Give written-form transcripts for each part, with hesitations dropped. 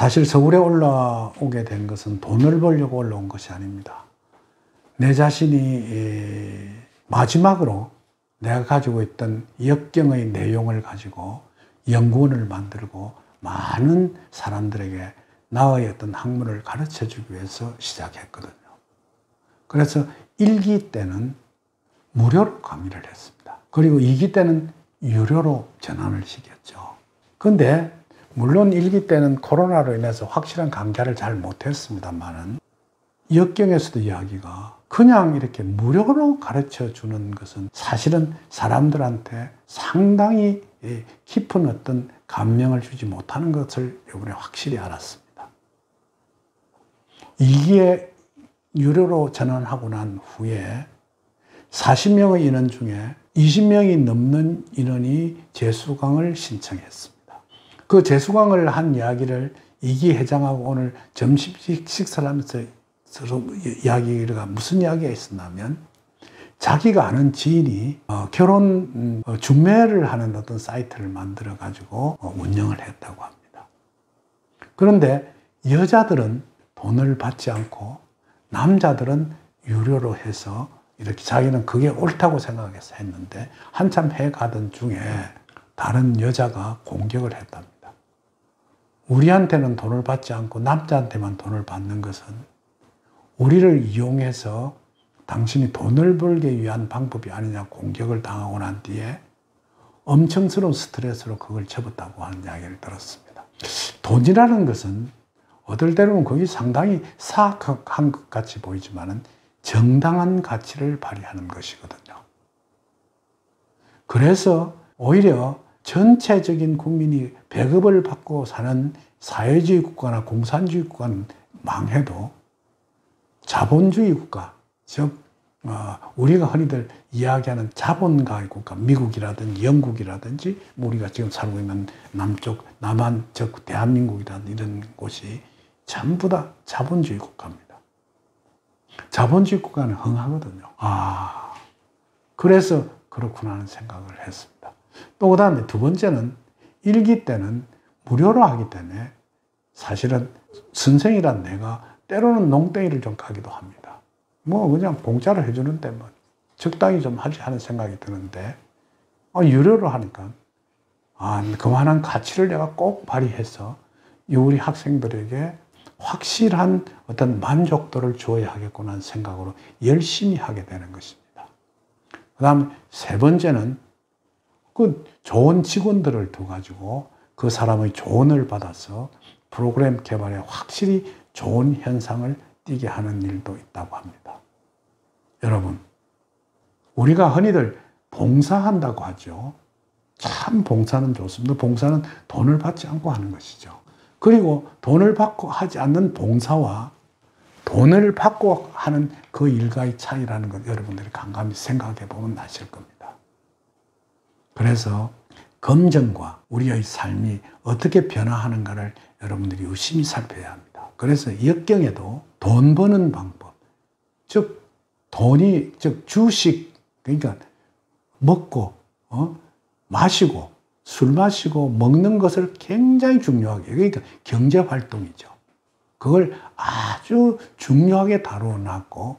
사실 서울에 올라오게 된 것은 돈을 벌려고 올라온 것이 아닙니다. 내 자신이 마지막으로 내가 가지고 있던 역경의 내용을 가지고 연구원을 만들고 많은 사람들에게 나의 어떤 학문을 가르쳐 주기 위해서 시작했거든요. 그래서 1기 때는 무료로 강의를 했습니다. 그리고 2기 때는 유료로 전환을 시켰죠. 그런데 물론 1기 때는 코로나로 인해서 확실한 강좌를 잘 못했습니다만은 역경에서도 이야기가 그냥 이렇게 무료로 가르쳐 주는 것은 사실은 사람들한테 상당히 깊은 어떤 감명을 주지 못하는 것을 이번에 확실히 알았습니다. 2기에 유료로 전환하고 난 후에 40명의 인원 중에 20명이 넘는 인원이 재수강을 신청했습니다. 그 재수강을 한 이야기를 2기 회장하고 오늘 점심 식사를 하면서 서로 이야기가 무슨 이야기가 있었냐면 자기가 아는 지인이 결혼 중매를 하는 어떤 사이트를 만들어 가지고 운영을 했다고 합니다. 그런데 여자들은 돈을 받지 않고 남자들은 유료로 해서 이렇게 자기는 그게 옳다고 생각해서 했는데 한참 해가던 중에 다른 여자가 공격을 했답니다. 우리한테는 돈을 받지 않고 남자한테만 돈을 받는 것은 우리를 이용해서 당신이 돈을 벌기 위한 방법이 아니냐 공격을 당하고 난 뒤에 엄청스러운 스트레스로 그걸 접었다고 하는 이야기를 들었습니다. 돈이라는 것은 어떨 때는 그게 상당히 사악한 것 같이 보이지만은 정당한 가치를 발휘하는 것이거든요. 그래서 오히려 전체적인 국민이 배급을 받고 사는 사회주의 국가나 공산주의 국가는 망해도 자본주의 국가, 즉 우리가 흔히들 이야기하는 자본가의 국가, 미국이라든지 영국이라든지 우리가 지금 살고 있는 남쪽, 남한, 즉 대한민국이라는 이런 곳이 전부 다 자본주의 국가입니다. 자본주의 국가는 흥하거든요. 그래서 그렇구나 하는 생각을 했습니다. 또 그 다음에 두 번째는 1기 때는 무료로 하기 때문에 사실은 선생이란 내가 때로는 농땡이를 좀 가기도 합니다. 그냥 공짜로 해주는데 적당히 좀 하지 하는 생각이 드는데 유료로 하니까 그만한 가치를 내가 꼭 발휘해서 우리 학생들에게 확실한 어떤 만족도를 줘야 하겠구나 하는 생각으로 열심히 하게 되는 것입니다. 그 다음 세 번째는 그 좋은 직원들을 둬가지고 그 사람의 조언을 받아서 프로그램 개발에 확실히 좋은 현상을 띠게 하는 일도 있다고 합니다. 여러분, 우리가 흔히들 봉사한다고 하죠. 참 봉사는 좋습니다. 봉사는 돈을 받지 않고 하는 것이죠. 그리고 돈을 받고 하지 않는 봉사와 돈을 받고 하는 그 일과의 차이라는 것 여러분들이 감감히 생각해 보면 아실 겁니다. 그래서 검정과 우리의 삶이 어떻게 변화하는가를 여러분들이 유심히 살펴야 합니다. 그래서 역경에도 돈 버는 방법, 즉 주식, 그러니까 먹고 마시고 술 마시고 먹는 것을 굉장히 중요하게, 그러니까 경제활동이죠. 그걸 아주 중요하게 다루어놨고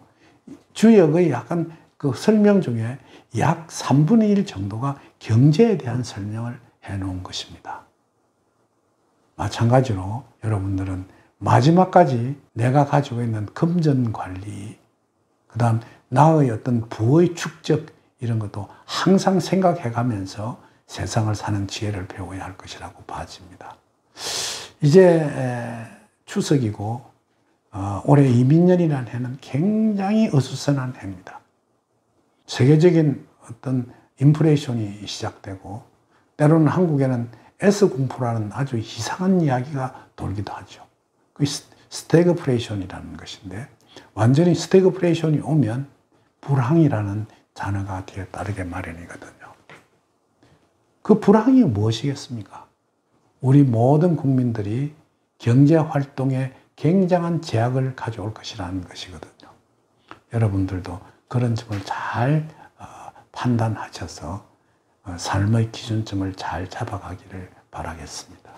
주역의 약간 그 설명 중에 약 3분의 1 정도가 경제에 대한 설명을 해놓은 것입니다. 마찬가지로 여러분들은 마지막까지 내가 가지고 있는 금전관리, 그 다음 나의 어떤 부의 축적 이런 것도 항상 생각해가면서 세상을 사는 지혜를 배워야 할 것이라고 봐집니다. 이제 추석이고 올해 이민년이라는 해는 굉장히 어수선한 해입니다. 세계적인 어떤 인플레이션이 시작되고 때로는 한국에는 S공포라는 아주 이상한 이야기가 돌기도 하죠. 그 스태그플레이션이라는 것인데 완전히 스태그플레이션이 오면 불황이라는 단어가 뒤에 따르게 마련이거든요. 그 불황이 무엇이겠습니까? 우리 모든 국민들이 경제활동에 굉장한 제약을 가져올 것이라는 것이거든요. 여러분들도 그런 점을 잘 판단하셔서 삶의 기준점을 잘 잡아가기를 바라겠습니다.